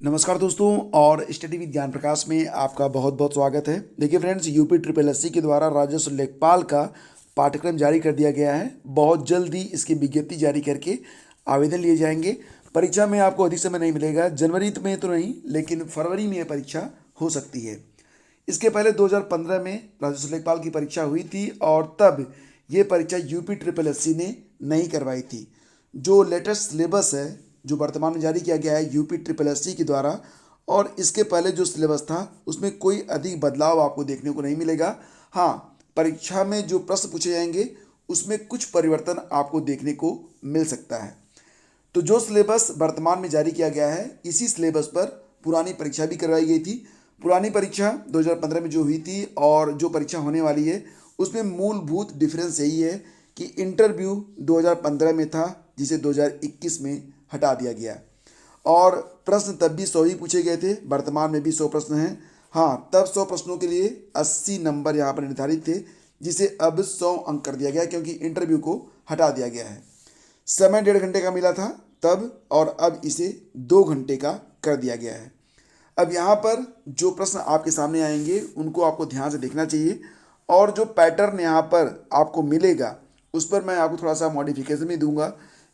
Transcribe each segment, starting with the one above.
नमस्कार दोस्तों और स्टडी विद ज्ञान प्रकाश में आपका बहुत बहुत स्वागत है। देखिए फ्रेंड्स, यूपी ट्रिपल एससी के द्वारा राजस्व लेखपाल का पाठ्यक्रम जारी कर दिया गया है। बहुत जल्द ही इसकी विज्ञप्ति जारी करके आवेदन लिए जाएंगे। परीक्षा में आपको अधिक समय नहीं मिलेगा, जनवरी में तो नहीं लेकिन फरवरी में यह परीक्षा हो सकती है। इसके पहले 2015 में राजस्व लेखपाल की परीक्षा हुई थी और तब ये परीक्षा यूपी ट्रिपल एससी ने नहीं करवाई थी। जो लेटेस्ट सिलेबस है, जो वर्तमान में जारी किया गया है यूपी ट्रिपल एससी के द्वारा, और इसके पहले जो सिलेबस था उसमें कोई अधिक बदलाव आपको देखने को नहीं मिलेगा। हाँ, परीक्षा में जो प्रश्न पूछे जाएंगे उसमें कुछ परिवर्तन आपको देखने को मिल सकता है। तो जो सिलेबस वर्तमान में जारी किया गया है, इसी सिलेबस पर पुरानी परीक्षा भी करवाई गई थी। पुरानी परीक्षा 2015 में जो हुई थी और जो परीक्षा होने वाली है उसमें मूलभूत डिफरेंस यही है कि इंटरव्यू 2015 में था, जिसे 2021 में हटा दिया गया। और प्रश्न तब भी 100 ही पूछे गए थे, वर्तमान में भी 100 प्रश्न हैं। हाँ, तब 100 प्रश्नों के लिए 80 नंबर यहाँ पर निर्धारित थे, जिसे अब 100 अंक कर दिया गया क्योंकि इंटरव्यू को हटा दिया गया है। समय 1.5 घंटे का मिला था तब, और अब इसे 2 घंटे का कर दिया गया है। अब यहाँ पर जो प्रश्न आपके सामने आएंगे उनको आपको ध्यान से देखना चाहिए, और जो पैटर्न यहाँ पर आपको मिलेगा उस पर मैं आपको थोड़ा सा मॉडिफिकेशन भी दूंगा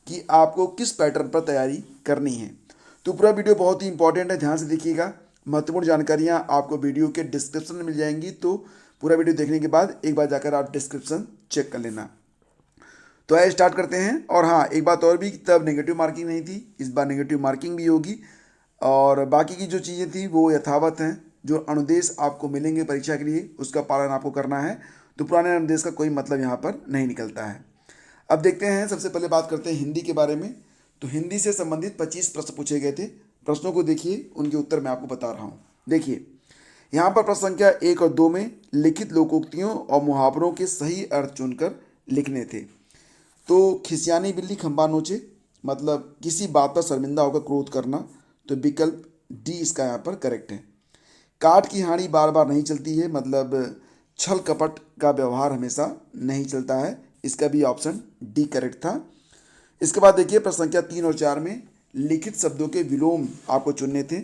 कि आपको किस पैटर्न पर तैयारी करनी है। तो पूरा वीडियो बहुत ही इंपॉर्टेंट है, ध्यान से देखिएगा। महत्वपूर्ण जानकारियाँ आपको वीडियो के डिस्क्रिप्शन में मिल जाएंगी, तो पूरा वीडियो देखने के बाद एक बार जाकर आप डिस्क्रिप्शन चेक कर लेना। तो आइए स्टार्ट करते हैं। और हाँ, एक बात और भी, तब नेगेटिव मार्किंग नहीं थी, इस बार नेगेटिव मार्किंग भी होगी। और बाकी की जो चीज़ें थी वो यथावत हैं। जो अनुदेश आपको मिलेंगे परीक्षा के लिए उसका पालन आपको करना है, तो पुराने अनुदेश का कोई मतलब यहाँ पर नहीं निकलता है। अब देखते हैं, सबसे पहले बात करते हैं हिंदी के बारे में। तो हिंदी से संबंधित 25 प्रश्न पूछे गए थे। प्रश्नों को देखिए, उनके उत्तर मैं आपको बता रहा हूँ। देखिए, यहाँ पर प्रश्न संख्या 1 और 2 में लिखित लोकोक्तियों और मुहावरों के सही अर्थ चुनकर लिखने थे। तो खिसियानी बिल्ली खंबा नोचे, मतलब किसी बात पर शर्मिंदा होकर क्रोध करना, तो विकल्प डी इसका यहाँ पर करेक्ट है। काठ की हांडी बार बार नहीं चलती है, मतलब छल कपट का व्यवहार हमेशा नहीं चलता है, इसका भी ऑप्शन डी करेक्ट था। इसके बाद देखिए, प्रश्न संख्या 3 और 4 में लिखित शब्दों के विलोम आपको चुनने थे।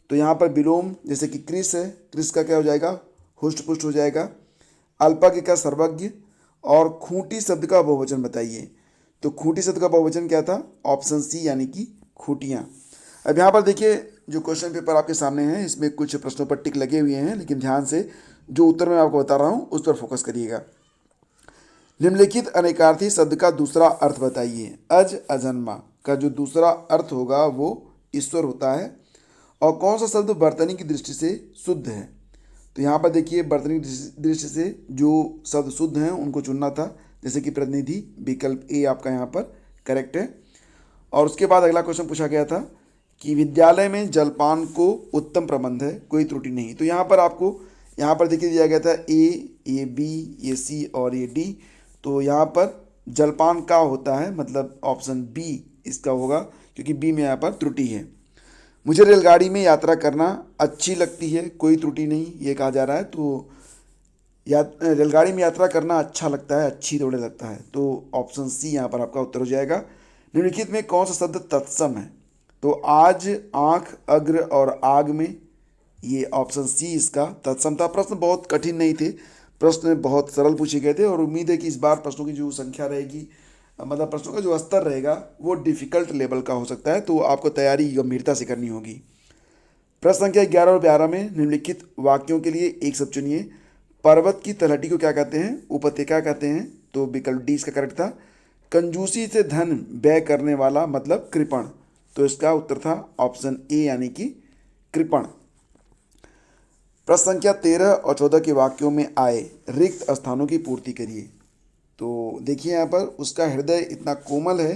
तो यहाँ पर विलोम जैसे कि क्रिस है, क्रिस का क्या हो जाएगा, हुष्ट पुष्ट हो जाएगा। अल्पज्ञ का सर्वज्ञ, और खूंटी शब्द का बहुवचन बताइए। तो खूंटी शब्द का बहुवचन क्या था, ऑप्शन सी यानी कि खूंटियाँ। अब यहाँ पर देखिए, जो क्वेश्चन पेपर आपके सामने है इसमें कुछ प्रश्नों पर टिक लगे हुए हैं, लेकिन ध्यान से जो उत्तर मैं आपको बता रहा हूँ उस पर फोकस करिएगा। निम्नलिखित अनेकार्थी शब्द का दूसरा अर्थ बताइए। अज अजन्मा का जो दूसरा अर्थ होगा वो ईश्वर होता है। और कौन सा शब्द वर्तनी की दृष्टि से शुद्ध है। तो यहाँ पर देखिए, वर्तनी की दृष्टि से जो शब्द शुद्ध हैं उनको चुनना था, जैसे कि प्रतिनिधि, विकल्प ए आपका यहाँ पर करेक्ट है। और उसके बाद अगला क्वेश्चन पूछा गया था कि विद्यालय में जलपान को उत्तम प्रबंध है, कोई त्रुटि नहीं। तो यहाँ पर आपको यहाँ पर देखिए दिया गया था ए बी, ए सी और ए डी। तो यहाँ पर जलपान का होता है, मतलब ऑप्शन बी इसका होगा, क्योंकि बी में यहाँ पर त्रुटि है। मुझे रेलगाड़ी में यात्रा करना अच्छी लगती है, कोई त्रुटि नहीं, ये कहा जा रहा है। तो रेलगाड़ी में यात्रा करना अच्छा लगता है, अच्छी थोड़े लगता है, तो ऑप्शन सी यहाँ पर आपका उत्तर हो जाएगा। निम्नलिखित में कौन सा शब्द तत्सम है। तो आज, आँख, अग्र और आग में, ये ऑप्शन सी इसका तत्सम था। प्रश्न बहुत कठिन नहीं थे, प्रश्न बहुत सरल पूछे गए थे, और उम्मीद है कि इस बार प्रश्नों की जो संख्या रहेगी, मतलब प्रश्नों का जो स्तर रहेगा वो डिफ़िकल्ट लेवल का हो सकता है, तो आपको तैयारी गंभीरता से करनी होगी। प्रश्न संख्या 11 और 12 में निम्नलिखित वाक्यों के लिए एक शब्द चुनिए। पर्वत की तलहटी को क्या कहते हैं, उपत्यका कहते हैं, तो विकल्प डी इसका करेक्ट था। कंजूसी से धन व्यय करने वाला मतलब कृपण, तो इसका उत्तर था ऑप्शन ए यानी कि कृपण। प्रश्न संख्या 13 और 14 के वाक्यों में आए रिक्त स्थानों की पूर्ति करिए। तो देखिए, यहाँ पर उसका हृदय इतना कोमल है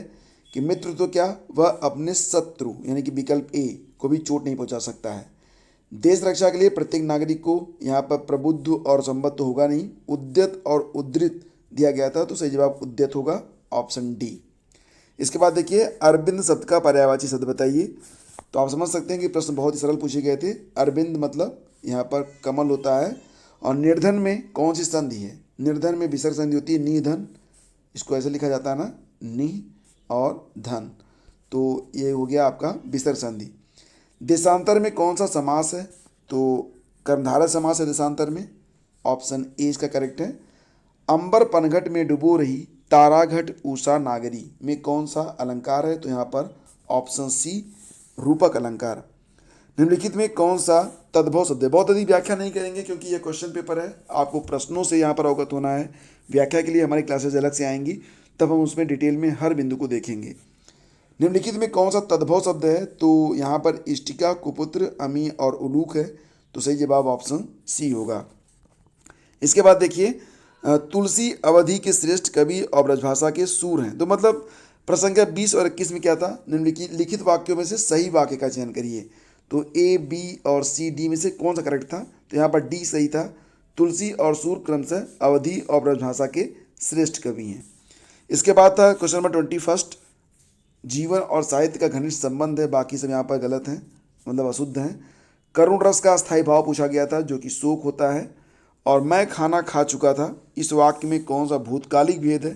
कि मित्र तो क्या, वह अपने शत्रु यानी कि विकल्प ए को भी चोट नहीं पहुंचा सकता है। देश रक्षा के लिए प्रत्येक नागरिक को, यहाँ पर प्रबुद्ध और संबद्ध तो होगा नहीं, उद्यत और उद्धृत दिया गया था, तो सही जवाब उद्यत होगा, ऑप्शन डी। इसके बाद देखिए, अरविंद शब्द का पर्यायवाची शब्द बताइए। तो आप समझ सकते हैं कि प्रश्न बहुत ही सरल पूछे गए थे। अरविंद मतलब यहाँ पर कमल होता है। और निर्धन में कौन सी संधि है, निर्धन में विसर्ग संधि होती है, निधन, इसको ऐसे लिखा जाता है ना, नि और धन, तो ये हो गया आपका विसर्ग संधि। देशांतर में कौन सा समास है? तो कर्मधारय समास है देशांतर में, ऑप्शन ए इसका करेक्ट है। अंबर पनघट में डुबो रही ताराघट उषा नागरी में कौन सा अलंकार है? तो यहाँ पर ऑप्शन सी रूपक अलंकार। निम्नलिखित में कौन सा तद्भव शब्द है? बहुत अधिक व्याख्या नहीं करेंगे क्योंकि यह क्वेश्चन पेपर है, आपको प्रश्नों से यहाँ पर अवगत होना है। व्याख्या के लिए हमारी क्लासेज अलग से आएंगी, तब हम उसमें डिटेल में हर बिंदु को देखेंगे। निम्नलिखित में कौन सा तद्भव शब्द है? तो यहाँ पर इष्टिका, कुपुत्र, अमी और उलूक है, तो सही जवाब ऑप्शन सी होगा। इसके बाद देखिए, तुलसी अवधि के श्रेष्ठ कवि और ब्रजभाषा के सूर हैं। तो मतलब प्रश्न संख्या 20 और 21 में क्या था? निम्नलिखित वाक्यों में से सही वाक्य का चयन करिए। तो ए, बी और सी, डी में से कौन सा करेक्ट था? तो यहाँ पर डी सही था। तुलसी और सूर क्रमशः अवधि और ब्रजभाषा के श्रेष्ठ कवि हैं। इसके बाद था क्वेश्चन नंबर 21, जीवन और साहित्य का घनिष्ठ संबंध है, बाकी सब यहाँ पर गलत हैं, मतलब अशुद्ध हैं। करुण रस का अस्थायी भाव पूछा गया था, जो कि शोक होता है। और मैं खाना खा चुका था, इस वाक्य में कौन सा भूतकालिक भेद है?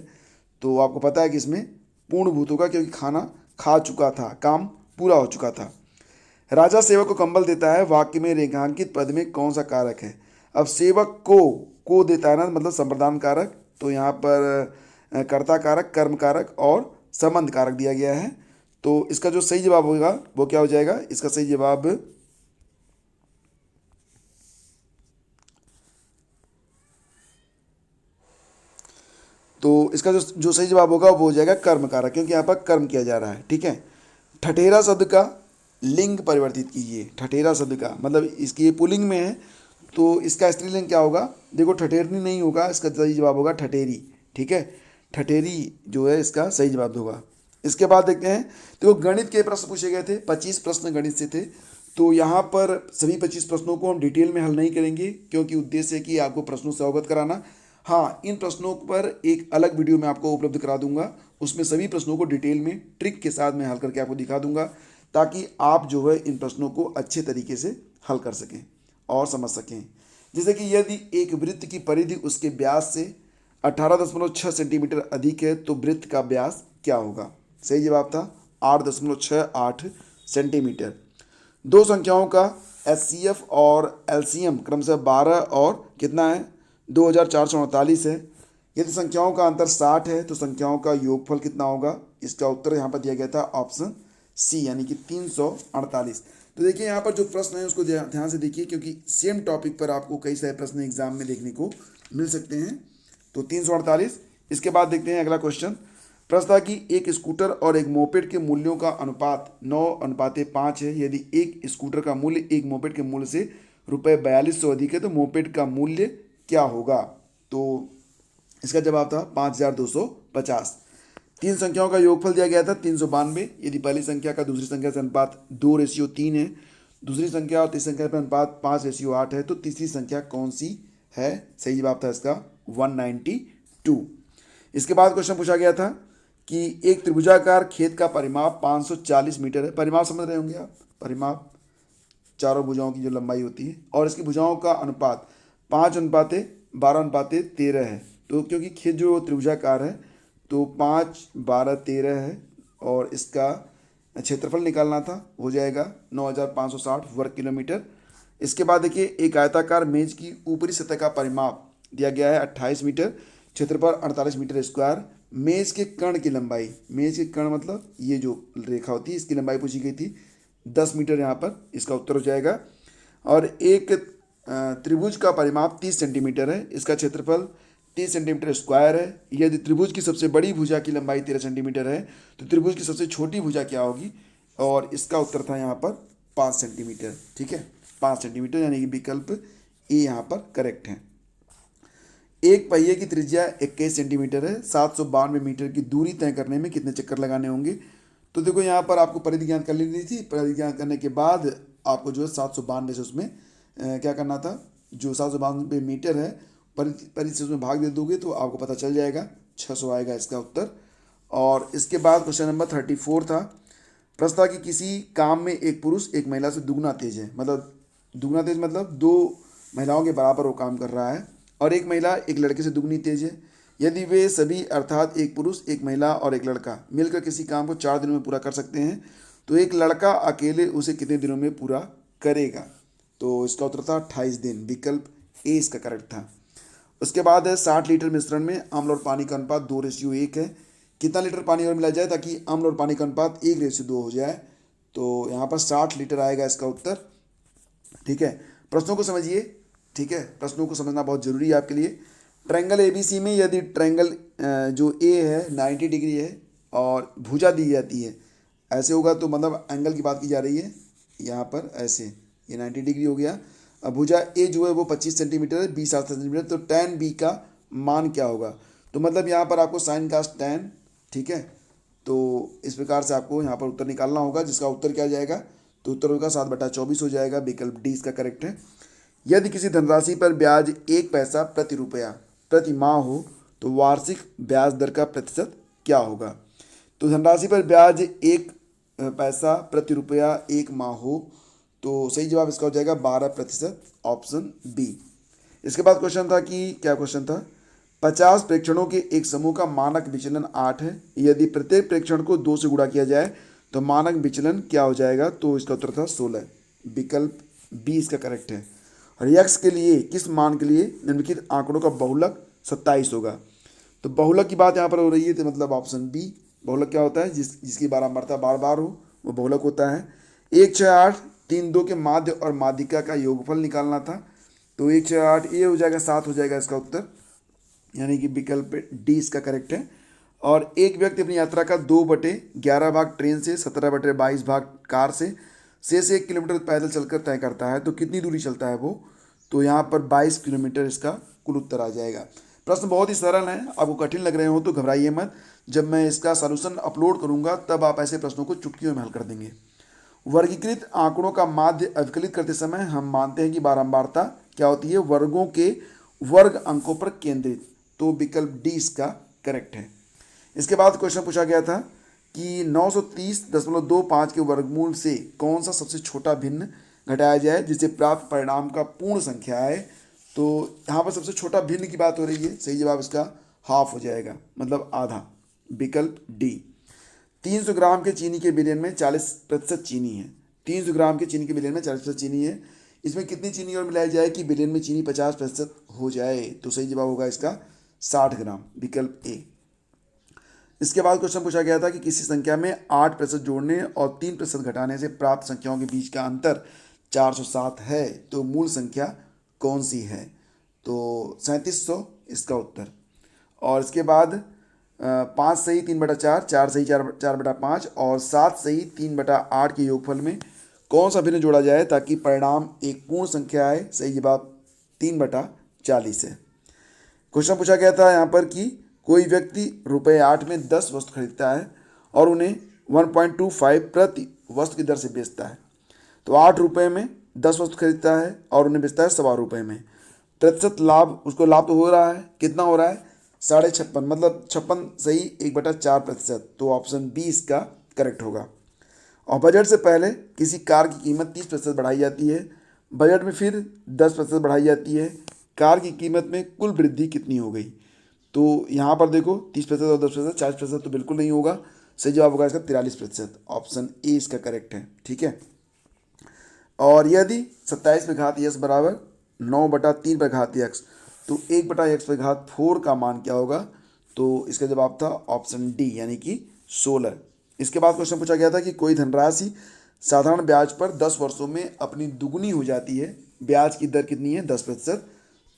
तो आपको पता है कि इसमें पूर्ण भूत होगा, क्योंकि खाना खा चुका था, काम पूरा हो चुका था। राजा सेवक को कंबल देता है, वाक्य में रेखांकित पद में कौन सा कारक है? अब सेवक को देता है ना, मतलब संप्रदान कारक, तो यहाँ पर कर्ता कारक, कर्म कारक और संबंध कारक दिया गया है। तो इसका जो सही जवाब होगा वो क्या हो जाएगा? इसका सही जवाब जो सही जवाब होगा वो हो जाएगा कर्म कारक, क्योंकि यहाँ पर कर्म किया जा रहा है। ठीक है। ठठेरा शब्द का लिंग परिवर्तित कीजिए। ठठेरा शब्द का मतलब इसकी ये पुल्लिंग में है, तो इसका स्त्रीलिंग क्या होगा? देखो, ठठेरनी नहीं होगा, इसका सही जवाब होगा ठठेरी। ठीक है, ठठेरी जो है इसका सही जवाब होगा। इसके बाद देखते हैं, तो गणित के प्रश्न पूछे गए थे, 25 प्रश्न गणित से थे। तो यहाँ पर सभी 25 प्रश्नों को हम डिटेल में हल नहीं करेंगे, क्योंकि उद्देश्य है कि आपको प्रश्नों से अवगत कराना। हाँ, इन प्रश्नों पर एक अलग वीडियो मैं आपको उपलब्ध करा दूंगा, उसमें सभी प्रश्नों को डिटेल में ट्रिक के साथ मैं हल करके आपको दिखा दूंगा, ताकि आप जो है इन प्रश्नों को अच्छे तरीके से हल कर सकें और समझ सकें। जैसे कि यदि एक वृत्त की परिधि उसके व्यास से 18.6 सेंटीमीटर अधिक है, तो वृत्त का व्यास क्या होगा? सही जवाब था 8.68 सेंटीमीटर। दो संख्याओं का एचसीएफ और एलसीएम क्रमशः 12 और कितना है? 2448 है। यदि संख्याओं का अंतर 60 है, तो संख्याओं का योगफल कितना होगा? इसका उत्तर यहाँ पर दिया गया था ऑप्शन सी, यानी कि 348। तो देखिए, यहाँ पर जो प्रश्न है उसको ध्यान से देखिए, क्योंकि सेम टॉपिक पर आपको कई सारे प्रश्न एग्जाम में देखने को मिल सकते हैं। तो 348। इसके बाद देखते हैं अगला क्वेश्चन। प्रश्न था कि एक स्कूटर और एक मोपेड के मूल्यों का अनुपात 9:5 है। यदि एक स्कूटर का मूल्य एक मोपेड के मूल्य से ₹4200 अधिक है, तो मोपेड का मूल्य क्या होगा? तो इसका जवाब था 5250। तीन संख्याओं का योगफल दिया गया था 392। यदि पहली संख्या का दूसरी संख्या से अनुपात 2:3 है, दूसरी संख्या और तीसरी संख्या पर अनुपात 5:8 है, तो तीसरी संख्या कौन सी है? सही जवाब था इसका 192। इसके बाद क्वेश्चन पूछा गया था कि एक त्रिभुजाकार खेत का परिमाप 540 मीटर है। परिमाप समझ रहे होंगे आप, परिमाप चारों भुजाओं की जो लंबाई होती है, और इसकी भुजाओं का अनुपात 5:12:13 है। तो क्योंकि खेत जो त्रिभुजाकार है, तो 5:12:13 है, और इसका क्षेत्रफल निकालना था, हो जाएगा 9560 वर्ग किलोमीटर। इसके बाद देखिए, एक आयताकार मेज की ऊपरी सतह का परिमाप दिया गया है 28 मीटर, क्षेत्रफल 48 मीटर स्क्वायर। मेज के कर्ण की लंबाई, मेज के कर्ण मतलब ये जो रेखा होती है, इसकी लंबाई पूछी गई थी 10 मीटर, यहाँ पर इसका उत्तर हो जाएगा। और एक त्रिभुज का परिमाप 30 सेंटीमीटर है, इसका क्षेत्रफल 30 सेंटीमीटर स्क्वायर है। यदि त्रिभुज की सबसे बड़ी भुजा की लंबाई 13 सेंटीमीटर है, तो त्रिभुज की सबसे छोटी भुजा क्या होगी? और इसका उत्तर था यहाँ पर 5 सेंटीमीटर। ठीक है, 5 सेंटीमीटर, यानी कि विकल्प ए यहाँ पर करेक्ट है। एक पहिए की त्रिज्या 21 सेंटीमीटर है, 792 मीटर की दूरी तय करने में कितने चक्कर लगाने होंगे? तो देखो, यहाँ पर आपको परिधि ज्ञान कर लेनी थी। परिधि ज्ञान करने के बाद आपको जो है 792 से उसमें क्या करना था, जो 792 मीटर है, परिधि से उसमें भाग दे दोगे तो आपको पता चल जाएगा, 600 आएगा इसका उत्तर। और इसके बाद क्वेश्चन नंबर 34 था। प्रश्न था कि किसी काम में एक पुरुष एक महिला से दुगना तेज है, मतलब दुगना तेज मतलब 2 महिलाओं के बराबर वो काम कर रहा है, और एक महिला एक लड़के से दुगनी तेज है। यदि वे सभी, अर्थात एक पुरुष, एक महिला और एक लड़का मिलकर किसी काम को 4 दिनों में पूरा कर सकते हैं, तो एक लड़का अकेले उसे कितने दिनों में पूरा करेगा? तो इसका उत्तर था 28 दिन। विकल्प ए इसका करेक्ट था। उसके बाद है 60 लीटर मिश्रण में अम्ल और पानी का अनुपात 2:1 है। कितना लीटर पानी और मिलाया जाए ताकि अम्ल और पानी का अनुपात 1:2 हो जाए? तो यहाँ पर 60 लीटर आएगा इसका उत्तर। ठीक है, प्रश्नों को समझिए। ठीक है, प्रश्नों को समझना बहुत जरूरी है आपके लिए। ट्रायंगल एबीसी में यदि ट्रायंगल जो ए है 90 डिग्री है और भुजा दी जाती है, ऐसे होगा तो मतलब एंगल की बात की जा रही है यहाँ पर। ऐसे ये 90 डिग्री हो गया। अब भुजा ए जो है वो 25 सेंटीमीटर है, बी 7 सेंटीमीटर, तो tan बी का मान क्या होगा? तो मतलब यहाँ पर आपको साइन का tan, ठीक है, तो इस प्रकार से आपको यहाँ पर उत्तर निकालना होगा, जिसका उत्तर क्या जाएगा? तो उत्तर होगा 7/24 हो जाएगा। विकल्प डी इसका करेक्ट है। यदि किसी धनराशि पर ब्याज 1 पैसा प्रति रुपया प्रति माह हो तो वार्षिक ब्याज दर का प्रतिशत क्या होगा? तो धनराशि पर ब्याज 1 पैसा प्रति रुपया 1 माह हो तो सही जवाब इसका हो जाएगा 12%, ऑप्शन बी। इसके बाद क्वेश्चन था कि क्या क्वेश्चन था? 50 प्रेक्षणों के एक समूह का मानक विचलन 8 है। यदि प्रत्येक प्रेक्षण को 2 से गुणा किया जाए तो मानक विचलन क्या हो जाएगा? तो इसका उत्तर था 16। विकल्प बी इसका करेक्ट है। और यक्स के लिए किस मान के लिए निम्नलिखित आंकड़ों का बहुलक 27 होगा? तो बहुलक की बात यहाँ पर हो रही है, तो मतलब ऑप्शन बी। बहुलक क्या होता है? जिसकी बारंबारता बार बार हो वो बहुलक होता है। 1, 6, 8, 3, 2 के माध्य और माध्यिका का योगफल निकालना था। तो 1, 6, 8 ये हो जाएगा 7 हो जाएगा इसका उत्तर, यानी कि विकल्प डी इसका करेक्ट है। और एक व्यक्ति अपनी यात्रा का 2/11 भाग ट्रेन से, 17/22 भाग कार से, शेष 1 किलोमीटर पैदल चलकर तय करता है। तो कितनी दूरी चलता है वो? तो यहाँ पर 22 किलोमीटर इसका कुल उत्तर आ जाएगा। प्रश्न बहुत ही सरल है, आपको कठिन लग रहे हो तो घबराइए मत। जब मैं इसका सॉल्यूशन अपलोड करूँगा तब आप ऐसे प्रश्नों को चुटकियों में हल कर देंगे। वर्गीकृत आंकड़ों का माध्य अभिकलित करते समय हम मानते हैं कि बारंबारता क्या होती है? वर्गों के वर्ग अंकों पर केंद्रित। तो विकल्प डी इसका करेक्ट है। इसके बाद क्वेश्चन पूछा गया था कि 930.25 के वर्गमूल से कौन सा सबसे छोटा भिन्न घटाया जाए जिससे प्राप्त परिणाम का पूर्ण संख्या आए? तो यहाँ पर सबसे छोटा भिन्न की बात हो रही है। सही जवाब इसका हाफ हो जाएगा, मतलब आधा। विकल्प डी। 300 ग्राम के चीनी के विलयन में 40% चीनी है। 300 ग्राम के चीनी के विलयन में 40% चीनी है। इसमें कितनी चीनी और मिलाई जाए कि विलयन में चीनी 50% हो जाए? तो सही जवाब होगा इसका 60 ग्राम। विकल्प ए। इसके बाद क्वेश्चन पूछा गया था कि किसी संख्या में 8% जोड़ने और 3% घटाने से प्राप्त संख्याओं के बीच का अंतर 407 है, तो मूल संख्या कौन सी है? तो 3700 इसका उत्तर। और इसके बाद 5 सही 3/4, 4 सही 4/5 और 7 सही 3/8 के योगफल में कौन सा भिन्न जोड़ा जाए ताकि परिणाम एक पूर्ण संख्या आए? सही जवाब 3/40 है। क्वेश्चन पूछा गया था यहाँ पर कि कोई व्यक्ति ₹8 में 10 वस्तु खरीदता है और उन्हें 1.25 प्रति वस्तु की दर से बेचता है। तो ₹8 में 10 वस्तु खरीदता है और उन्हें बेचता है ₹1.25 में। प्रतिशत लाभ, उसको लाभ तो हो रहा है, कितना हो रहा है? 56.5, मतलब 56 सही 1/4%। तो ऑप्शन बी इसका करेक्ट होगा। और बजट से पहले किसी कार की कीमत 30% बढ़ाई जाती है, बजट में फिर 10% बढ़ाई जाती है। कार की कीमत में कुल वृद्धि कितनी हो गई? तो यहाँ पर देखो 30% और 10%, 40% तो बिल्कुल नहीं होगा। सही जवाब होगा इसका 43%, ऑप्शन ए इसका करेक्ट है। ठीक है। और यदि 27 पे घात यस बराबर 9/3 पे घात यक्स, तो 1/x/4 का मान क्या होगा? तो इसका जवाब था ऑप्शन डी, यानी कि 16। इसके बाद क्वेश्चन पूछा गया था कि कोई धनराशि साधारण ब्याज पर 10 वर्षों में अपनी दुगुनी हो जाती है, ब्याज की दर कितनी है? 10%।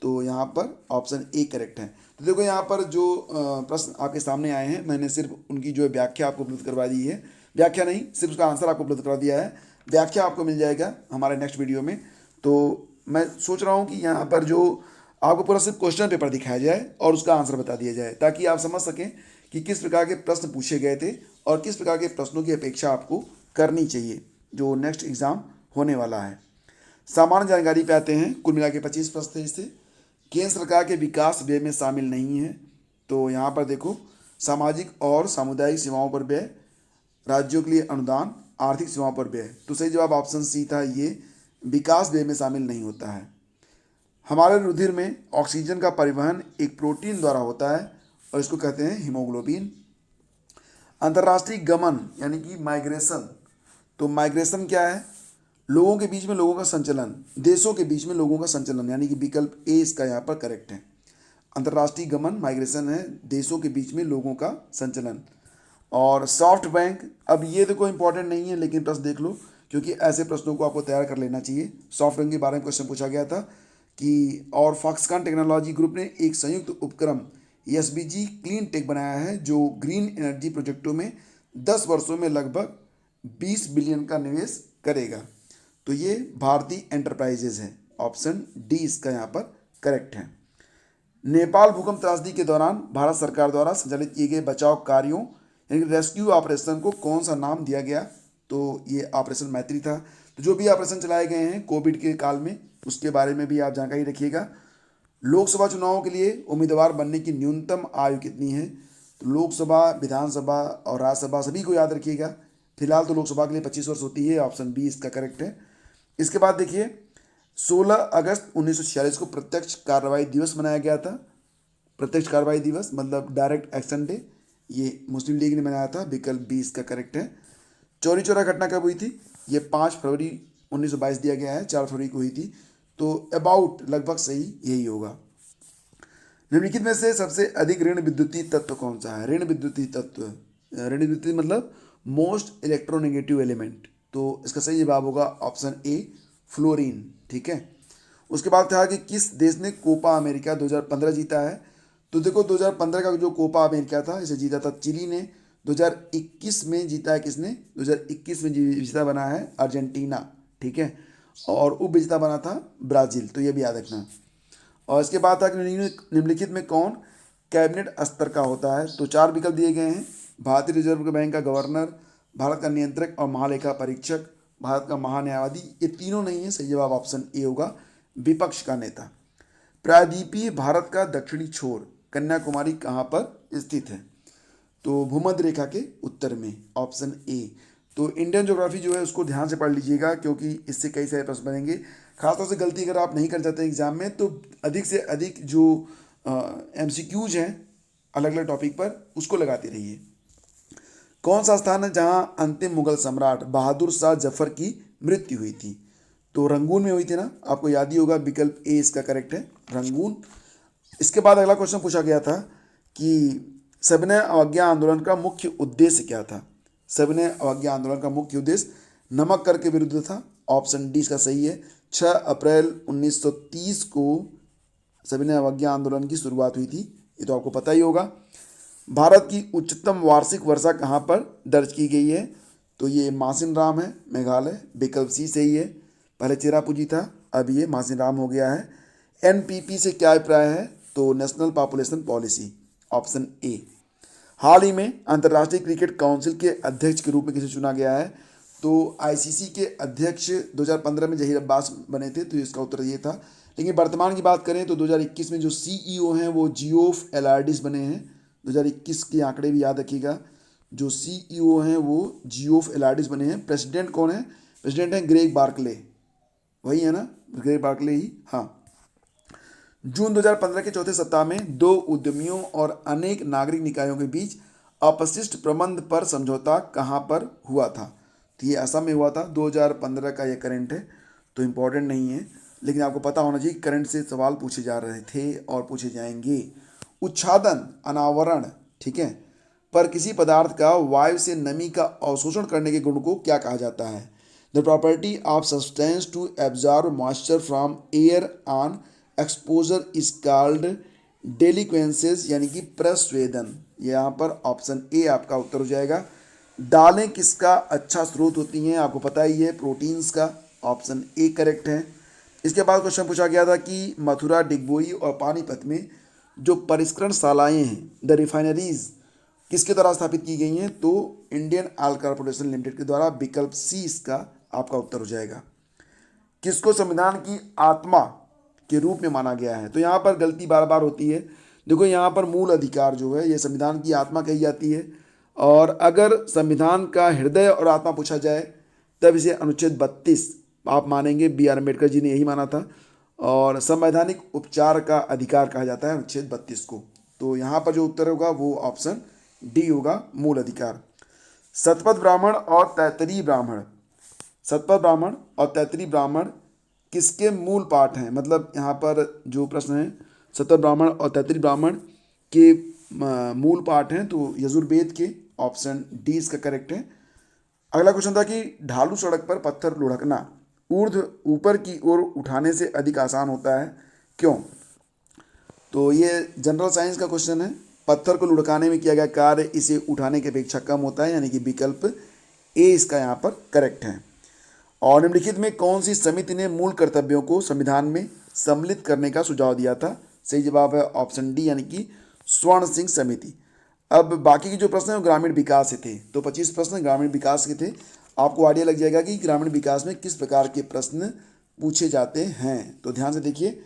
तो यहाँ पर ऑप्शन ए करेक्ट है। तो देखो यहाँ पर जो प्रश्न आपके सामने आए हैं, मैंने सिर्फ उनकी जो व्याख्या आपको उपलब्ध करवा दी है। व्याख्या नहीं, सिर्फ उसका आंसर आपको उपलब्ध करवा दिया है। व्याख्या आपको मिल जाएगा हमारे नेक्स्ट वीडियो में। तो मैं सोच रहा हूँ कि यहाँ पर जो आपको पूरा सिर्फ क्वेश्चन पेपर दिखाया जाए और उसका आंसर बता दिया जाए, ताकि आप समझ सकें कि किस प्रकार के प्रश्न पूछे गए थे और किस प्रकार के प्रश्नों की अपेक्षा आपको करनी चाहिए जो नेक्स्ट एग्ज़ाम होने वाला है। सामान्य जानकारी पे आते हैं। कुल मिला के 25 प्रश्न थे इससे। केंद्र सरकार के विकास व्यय में शामिल नहीं है। तो यहाँ पर देखो, सामाजिक और सामुदायिक सेवाओं पर व्यय, राज्यों के लिए अनुदान, आर्थिक सेवाओं पर व्यय। तो सही जवाब ऑप्शन सी था, ये विकास व्यय में शामिल नहीं होता है। हमारे रुधिर में ऑक्सीजन का परिवहन एक प्रोटीन द्वारा होता है और इसको कहते हैं हीमोग्लोबिन। अंतर्राष्ट्रीय गमन यानी कि माइग्रेशन तो माइग्रेशन क्या है? लोगों के बीच में लोगों का संचलन, देशों के बीच में लोगों का संचलन, यानी कि विकल्प ए इसका यहाँ पर करेक्ट है। अंतर्राष्ट्रीय गमन माइग्रेशन है, देशों के बीच में लोगों का संचलन। और सॉफ्ट बैंक, अब ये तो कोई इंपॉर्टेंट नहीं है लेकिन प्रश्न देख लो, क्योंकि ऐसे प्रश्नों को आपको तैयार कर लेना चाहिए। सॉफ्ट बैंक के बारे में क्वेश्चन पूछा गया था कि और फॉक्सकॉन टेक्नोलॉजी ग्रुप ने एक संयुक्त उपक्रम एसबीजी क्लीन टेक बनाया है जो ग्रीन एनर्जी प्रोजेक्टों में 10 वर्षों में लगभग 20 बिलियन का निवेश करेगा। तो ये भारतीय एंटरप्राइजेज है, ऑप्शन डी इसका यहाँ पर करेक्ट है। नेपाल भूकंप त्रासदी के दौरान भारत सरकार द्वारा संचालित किए गए बचाव कार्यों यानी रेस्क्यू ऑपरेशन को कौन सा नाम दिया गया? तो ये ऑपरेशन मैत्री था। तो जो भी ऑपरेशन चलाए गए हैं कोविड के काल में, उसके बारे में भी आप जानकारी रखिएगा। लोकसभा चुनावों के लिए उम्मीदवार बनने की न्यूनतम आयु कितनी है? तो लोकसभा, विधानसभा और राज्यसभा सभी को याद रखिएगा। फिलहाल तो लोकसभा के लिए 25 वर्ष होती है, ऑप्शन बी इसका करेक्ट है। इसके बाद देखिए 16 अगस्त 1946 को प्रत्यक्ष कार्रवाई दिवस मनाया गया था। प्रत्यक्ष कार्रवाई दिवस मतलब डायरेक्ट एक्शन डे, ये मुस्लिम लीग ने मनाया था, विकल्प बी इसका करेक्ट है। चौरी चौरा घटना कब हुई थी? ये 5 फरवरी 1922 दिया गया है, 4 फरवरी को हुई थी। तो अबाउट लगभग सही यही होगा। निम्नलिखित में से सबसे अधिक ऋण विद्युतीय तत्व कौन सा है? ऋण विद्युतीय तत्व, ऋण विद्युतीय मतलब मोस्ट इलेक्ट्रोनेगेटिव एलिमेंट। तो इसका सही जवाब होगा ऑप्शन ए फ्लोरीन, ठीक है। उसके बाद था कि किस देश ने कोपा अमेरिका 2015 जीता है? तो देखो 2015 का जो कोपा अमेरिका था इसे जीता था चिली ने। 2021 में जीता है किसने? 2021 में विजेता बना है अर्जेंटीना, ठीक है। और उप विजेता बना था ब्राज़ील, तो ये भी याद रखना। और इसके बाद था कि निम्नलिखित में कौन कैबिनेट स्तर का होता है? तो 4 विकल्प दिए गए हैं। भारतीय रिजर्व बैंक का गवर्नर, भारत का नियंत्रक और महालेखा परीक्षक, भारत का महान्यायवादी। ये तीनों नहीं है, सही जवाब ऑप्शन ए होगा विपक्ष का नेता। प्रायद्वीपीय भारत का दक्षिणी छोर कन्याकुमारी कहाँ पर स्थित है? तो भूमध्य रेखा के उत्तर में, ऑप्शन ए। तो इंडियन ज्योग्राफी जो है उसको ध्यान से पढ़ लीजिएगा क्योंकि इससे कई सारे प्रश्न बनेंगे। खासतौर से गलती अगर आप नहीं कर जाते एग्जाम में तो अधिक से अधिक जो एमसीक्यूज हैं अलग अलग टॉपिक पर उसको लगाते रहिए। कौन सा स्थान है जहां अंतिम मुगल सम्राट बहादुर शाह जफर की मृत्यु हुई थी? तो रंगून में हुई थी ना, आपको याद ही होगा, विकल्प ए इसका करेक्ट है, रंगून। इसके बाद अगला क्वेश्चन पूछा गया था कि सविनय अवज्ञा आंदोलन का मुख्य उद्देश्य क्या था? सविनय अवज्ञा आंदोलन का मुख्य उद्देश्य नमक कर के विरुद्ध था, ऑप्शन डी इसका सही है। 6 अप्रैल 1930 को सविनय अवज्ञा आंदोलन की शुरुआत हुई थी, ये तो आपको पता ही होगा। भारत की उच्चतम वार्षिक वर्षा कहाँ पर दर्ज की गई है? तो ये मासिन राम है, मेघालय, विकल्प सी सही है। पहले चेरापूंजी था, अब ये मासिन राम हो गया है। एनपीपी से क्या अभिप्राय है? तो national population policy, option A. हाल ही में अंतर्राष्ट्रीय क्रिकेट काउंसिल के अध्यक्ष के रूप में किसे चुना गया है? तो आईसीसी के अध्यक्ष 2015 में जहीर अब्बास बने थे, तो इसका उत्तर ये था। लेकिन वर्तमान की बात करें तो 2021 में जो सीईओ हैं वो जियोफ एलार्डिस बने हैं। 2021 के आंकड़े भी याद रखिएगा, जो सीईओ हैं वो जियोफ एलार्डिस बने हैं। प्रेसिडेंट कौन है? प्रेसिडेंट हैं ग्रेग बार्कले, वही है ना, ग्रेग बार्कले ही, हाँ। जून 2015 के चौथे सप्ताह में 2 उद्यमियों और अनेक नागरिक निकायों के बीच अपशिष्ट प्रबंध पर समझौता कहाँ पर हुआ था? तो ये असम में हुआ था। 2015 का ये करंट है, तो इम्पोर्टेंट नहीं है लेकिन आपको पता होना चाहिए करंट से सवाल पूछे जा रहे थे और पूछे जाएंगे। उच्छादन, अनावरण, ठीक है, पर किसी पदार्थ का वायु से नमी का अवशोषण करने के गुण को क्या कहा जाता है? The property of substance to absorb moisture from air on exposure is called deliquescence, यानी कि प्रस्वेदन। यहाँ पर ऑप्शन ए आपका उत्तर हो जाएगा। दालें किसका अच्छा स्रोत होती हैं? आपको पता ही है, प्रोटीन्स का, ऑप्शन ए करेक्ट है। इसके बाद क्वेश्चन पूछा गया था कि मथुरा, डिगबोई और पानीपत में जो परिष्करण शालाएँ हैं, द रिफाइनरीज, किसके द्वारा स्थापित की गई हैं? तो इंडियन ऑयल कॉर्पोरेशन लिमिटेड के द्वारा, विकल्प सी इसका आपका उत्तर हो जाएगा। किसको संविधान की आत्मा के रूप में माना गया है? तो यहाँ पर गलती बार बार होती है। देखो यहाँ पर मूल अधिकार जो है ये संविधान की आत्मा कही जाती है, और अगर संविधान का हृदय और आत्मा पूछा जाए तब इसे अनुच्छेद 32 आप मानेंगे, बी आर अम्बेडकर जी ने यही माना था, और संवैधानिक उपचार का अधिकार कहा जाता है अनुच्छेद 32 को। तो यहाँ पर जो उत्तर होगा वो ऑप्शन डी होगा, मूल अधिकार। शतपथ ब्राह्मण और तैतरीय ब्राह्मण सतपथ ब्राह्मण और तैतरीय ब्राह्मण किसके मूल पाठ हैं? मतलब यहाँ पर जो प्रश्न है, सतपथ ब्राह्मण और तैतरीय ब्राह्मण के मूल पाठ हैं, तो यजुर्वेद के, ऑप्शन डी इसका करेक्ट है। अगला क्वेश्चन था कि ढालू सड़क पर पत्थर लुढ़कना ऊर्ध्व ऊपर की ओर उठाने से अधिक आसान होता है, क्यों? तो ये जनरल साइंस का क्वेश्चन है। पत्थर को लुढ़काने में किया गया कार्य इसे उठाने की अपेक्षा कम होता है, यानी कि विकल्प ए इसका यहाँ पर करेक्ट है। और निम्नलिखित में कौन सी समिति ने मूल कर्तव्यों को संविधान में सम्मिलित करने का सुझाव दिया था? सही जवाब है ऑप्शन डी, यानी कि स्वर्ण सिंह समिति। अब बाकी के जो प्रश्न हैं वो ग्रामीण विकास से थे, तो 25 प्रश्न ग्रामीण विकास के थे। आपको आइडिया लग जाएगा कि ग्रामीण विकास में किस प्रकार के प्रश्न पूछे जाते हैं। तो ध्यान से देखिए,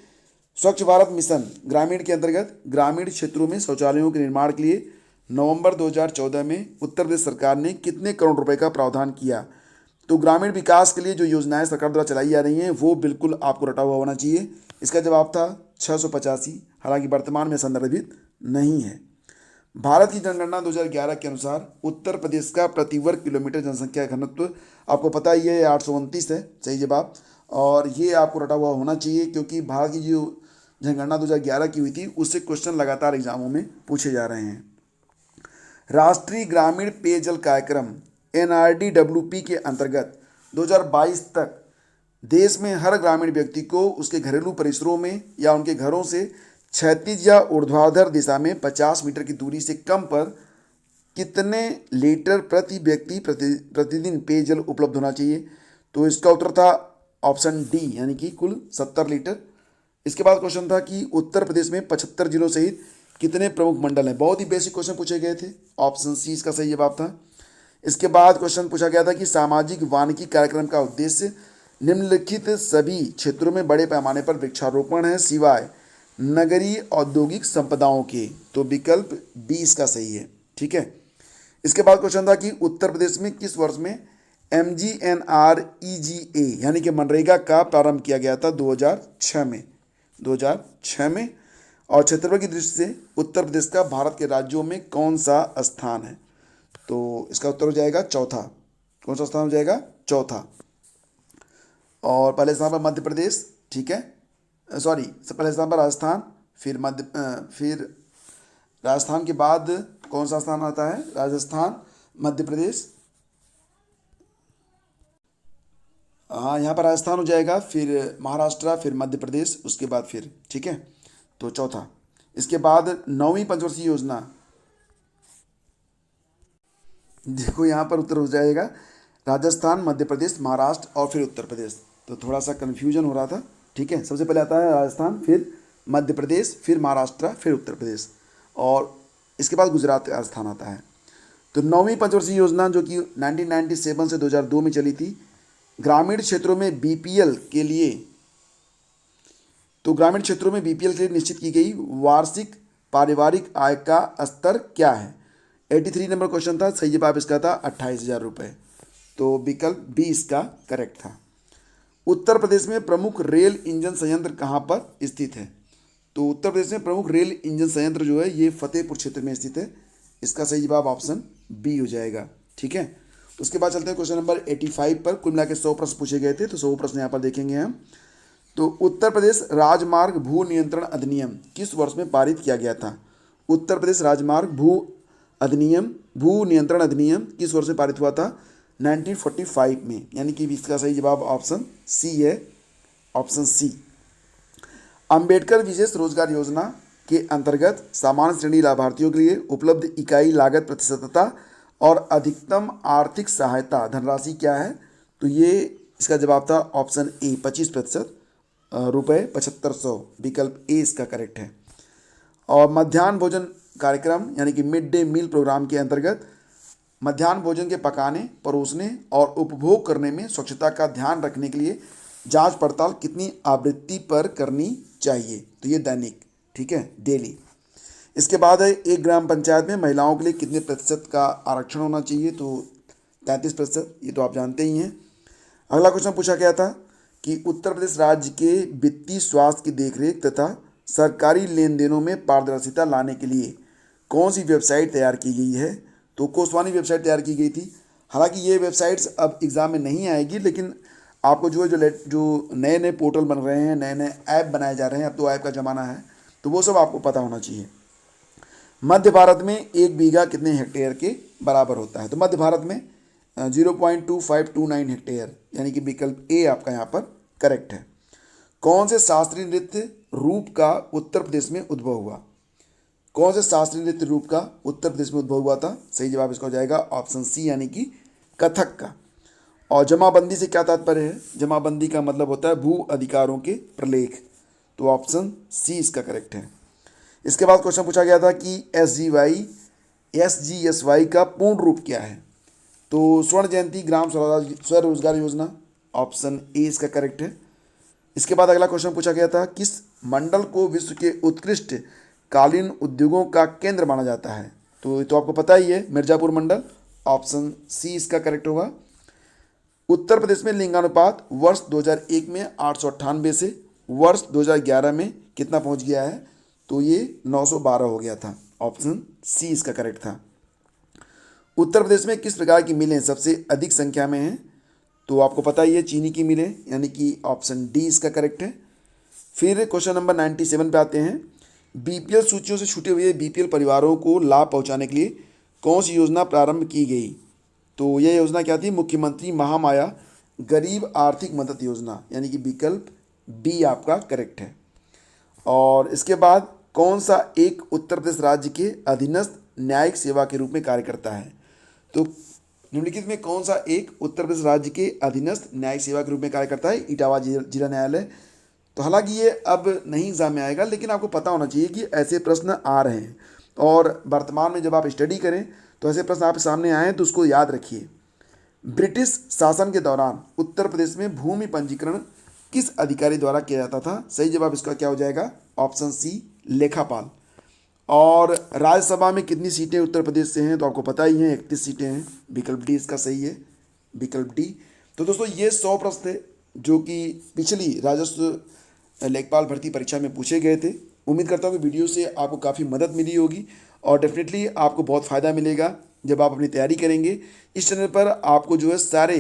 स्वच्छ भारत मिशन ग्रामीण के अंतर्गत ग्रामीण क्षेत्रों में शौचालयों के निर्माण के लिए नवंबर 2014 में उत्तर प्रदेश सरकार ने कितने करोड़ रुपए का प्रावधान किया? तो ग्रामीण विकास के लिए जो योजनाएं सरकार द्वारा चलाई जा रही हैं वो बिल्कुल आपको रटा हुआ होना चाहिए। इसका जवाब था 685, हालांकि वर्तमान में संदर्भित नहीं है। भारत की जनगणना 2011 के अनुसार उत्तर प्रदेश का प्रति वर्ग किलोमीटर जनसंख्या घनत्व आपको पता ही है 829 है, सही जवाब। और ये आपको रटा हुआ होना चाहिए क्योंकि भारत की जो जनगणना 2011 की हुई थी उससे क्वेश्चन लगातार एग्जामों में पूछे जा रहे हैं। राष्ट्रीय ग्रामीण पेयजल कार्यक्रम NRDWP के अंतर्गत 2022 तक देश में हर ग्रामीण व्यक्ति को उसके घरेलू परिसरों में या उनके घरों से क्षैतिज या ऊर्ध्वाधर दिशा में 50 मीटर की दूरी से कम पर कितने लीटर प्रति व्यक्ति प्रतिदिन पेयजल उपलब्ध होना चाहिए? तो इसका उत्तर था ऑप्शन डी, यानी कि कुल 70 लीटर। इसके बाद क्वेश्चन था कि उत्तर प्रदेश में 75 जिलों सहित कितने प्रमुख मंडल हैं? बहुत ही बेसिक क्वेश्चन पूछे गए थे, ऑप्शन सी इसका सही जवाब था। इसके बाद क्वेश्चन पूछा गया था कि सामाजिक वानिकी कार्यक्रम का उद्देश्य निम्नलिखित सभी क्षेत्रों में बड़े पैमाने पर वृक्षारोपण है सिवाय नगरीय औद्योगिक संपदाओं के। तो विकल्प बी इसका सही है, ठीक है। इसके बाद क्वेश्चन था कि उत्तर प्रदेश में किस वर्ष में MGNREGA यानी कि मनरेगा का प्रारंभ किया गया था? 2006 में, 2006 में। और क्षेत्रफल की दृष्टि से उत्तर प्रदेश का भारत के राज्यों में कौन सा स्थान है? तो इसका उत्तर हो जाएगा चौथा। कौन सा स्थान हो जाएगा? चौथा। और पहले स्थान पर मध्य प्रदेश, ठीक है, सॉरी, पहले स्थान पर राजस्थान, फिर राजस्थान के बाद कौन सा स्थान आता है? राजस्थान, मध्य प्रदेश, हाँ यहाँ पर राजस्थान हो जाएगा, फिर महाराष्ट्र, फिर मध्य प्रदेश, उसके बाद फिर, ठीक है, तो चौथा। इसके बाद 9वीं पंचवर्षीय योजना, देखो यहाँ पर उत्तर हो जाएगा राजस्थान, मध्य प्रदेश, महाराष्ट्र और फिर उत्तर प्रदेश। तो थोड़ा सा कन्फ्यूजन हो रहा था, ठीक है। सबसे पहले आता है राजस्थान, फिर मध्य प्रदेश, फिर महाराष्ट्र, फिर उत्तर प्रदेश, और इसके बाद गुजरात का स्थान आता है। तो 9वीं पंचवर्षीय योजना जो कि 1997 से 2002 में चली थी, ग्रामीण क्षेत्रों में BPL के लिए, तो ग्रामीण क्षेत्रों में BPL के लिए निश्चित की गई वार्षिक पारिवारिक आय का स्तर क्या है? 83 नंबर क्वेश्चन था, सही जवाब इसका था 28,000 रुपये। तो विकल्प बी इसका करेक्ट था। उत्तर प्रदेश में प्रमुख रेल इंजन संयंत्र कहाँ पर स्थित है? तो उत्तर प्रदेश में प्रमुख रेल इंजन संयंत्र जो है ये फतेहपुर क्षेत्र में स्थित है। इसका सही जवाब ऑप्शन बी हो जाएगा, ठीक है। उसके बाद चलते हैं क्वेश्चन नंबर 85 पर। कुल मिला के 100 प्रश्न पूछे गए थे, तो 100 प्रश्न यहाँ पर देखेंगे हम। तो उत्तर प्रदेश राजमार्ग भू नियंत्रण अधिनियम किस वर्ष में पारित किया गया था? उत्तर प्रदेश राजमार्ग भू नियंत्रण अधिनियम किस वर्ष में पारित हुआ था? 1945 में, यानी कि इसका सही जवाब ऑप्शन सी है, ऑप्शन सी। अंबेडकर विशेष रोजगार योजना के अंतर्गत सामान्य श्रेणी लाभार्थियों के लिए उपलब्ध इकाई लागत प्रतिशतता और अधिकतम आर्थिक सहायता धनराशि क्या है? तो ये इसका जवाब था ऑप्शन ए 25% रुपये 7500, विकल्प ए इसका करेक्ट है। और मध्याह्न भोजन कार्यक्रम यानी कि मिड डे मील प्रोग्राम के अंतर्गत मध्याह्न भोजन के पकाने, परोसने और उपभोग करने में स्वच्छता का ध्यान रखने के लिए जांच पड़ताल कितनी आवृत्ति पर करनी चाहिए? तो ये दैनिक, ठीक है, डेली। इसके बाद है एक ग्राम पंचायत में महिलाओं के लिए कितने प्रतिशत का आरक्षण होना चाहिए? तो 33%, ये तो आप जानते ही हैं। अगला क्वेश्चन पूछा गया था कि उत्तर प्रदेश राज्य के वित्तीय स्वास्थ्य की देखरेख तथा सरकारी लेन देनों में पारदर्शिता लाने के लिए कौन सी वेबसाइट तैयार की गई है? तो कोसवानी वेबसाइट तैयार की गई थी। हालांकि ये वेबसाइट्स अब एग्ज़ाम में नहीं आएगी, लेकिन आपको जो है जो नए नए पोर्टल बन रहे हैं, नए नए ऐप बनाए जा रहे हैं, अब तो ऐप का ज़माना है, तो वो सब आपको पता होना चाहिए। मध्य भारत में 1 बीघा कितने हेक्टेयर के बराबर होता है? तो मध्य भारत में 0.2529 हेक्टेयर, यानी कि विकल्प ए आपका यहाँ पर करेक्ट है। कौन से शास्त्रीय नृत्य रूप का उत्तर प्रदेश में उद्भव हुआ? कौन से शास्त्रीय नृत्य रूप का उत्तर प्रदेश में उद्भव हुआ था? सही जवाब इसका हो जाएगा ऑप्शन सी, यानी कि कथक का। और जमाबंदी से क्या तात्पर्य है? जमाबंदी का मतलब होता है भू अधिकारों के प्रलेख, तो ऑप्शन सी इसका करेक्ट है। इसके बाद क्वेश्चन पूछा गया था कि SGSY का पूर्ण रूप क्या है? तो स्वर्ण जयंती ग्राम स्वरोजगार योजना, ऑप्शन ए इसका करेक्ट है। इसके बाद अगला क्वेश्चन पूछा गया था, किस मंडल को विश्व के उत्कृष्ट कालीन उद्योगों का केंद्र माना जाता है? तो ये तो आपको पता ही है, मिर्जापुर मंडल, ऑप्शन सी इसका करेक्ट होगा। उत्तर प्रदेश में लिंगानुपात वर्ष 2001 में 898 से वर्ष 2011 में कितना पहुंच गया है? तो ये 912 हो गया था, ऑप्शन सी इसका करेक्ट था। उत्तर प्रदेश में किस प्रकार की मिलें सबसे अधिक संख्या में हैं? तो आपको पता ही है, चीनी की मिलें, यानी कि ऑप्शन डी इसका करेक्ट है। फिर क्वेश्चन नंबर 97 पे आते हैं। बीपीएल सूचियों से छूटे हुए बीपीएल परिवारों को लाभ पहुंचाने के लिए कौन सी योजना प्रारंभ की गई? तो यह योजना क्या थी? मुख्यमंत्री महामाया गरीब आर्थिक मदद योजना, यानी कि विकल्प बी आपका करेक्ट है। और इसके बाद कौन सा एक उत्तर प्रदेश राज्य के अधीनस्थ न्यायिक सेवा के रूप में कार्य करता है? तो निम्नलिखित में कौन सा एक उत्तर प्रदेश राज्य के अधीनस्थ न्यायिक सेवा के रूप में कार्य करता है? इटावा जिला न्यायालय। तो हालांकि ये अब नहीं एग्जाम में आएगा, लेकिन आपको पता होना चाहिए कि ऐसे प्रश्न आ रहे हैं, और वर्तमान में जब आप स्टडी करें तो ऐसे प्रश्न आपके सामने आए तो उसको याद रखिए। ब्रिटिश शासन के दौरान उत्तर प्रदेश में भूमि पंजीकरण किस अधिकारी द्वारा किया जाता था? सही जवाब इसका क्या हो जाएगा? ऑप्शन सी, लेखापाल। और राज्यसभा में कितनी सीटें उत्तर प्रदेश से हैं? तो आपको पता ही है, 31 सीटें हैं, विकल्प डी इसका सही है, विकल्प डी। तो दोस्तों ये 100 प्रश्न थे जो कि पिछली राजस्व लेखपाल भर्ती परीक्षा में पूछे गए थे। उम्मीद करता हूँ कि वीडियो से आपको काफ़ी मदद मिली होगी, और डेफिनेटली आपको बहुत फ़ायदा मिलेगा जब आप अपनी तैयारी करेंगे। इस चैनल पर आपको जो है सारे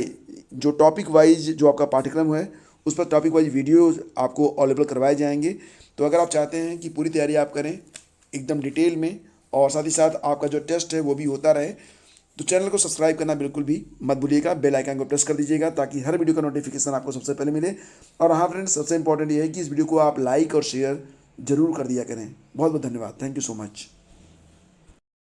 जो टॉपिक वाइज जो आपका पाठ्यक्रम है उस पर टॉपिक वाइज वीडियो आपको अवेलेबल करवाए जाएंगे। तो अगर आप चाहते हैं कि पूरी तैयारी आप करें एकदम डिटेल में, और साथ ही साथ आपका जो टेस्ट है वो भी होता रहे, तो चैनल को सब्सक्राइब करना बिल्कुल भी मत भूलिएगा। बेल आइकन को प्रेस कर दीजिएगा ताकि हर वीडियो का नोटिफिकेशन आपको सबसे पहले मिले। और हाँ फ्रेंड्स, सबसे इंपॉर्टेंट ये है कि इस वीडियो को आप लाइक और शेयर जरूर कर दिया करें। बहुत बहुत धन्यवाद, थैंक यू सो मच।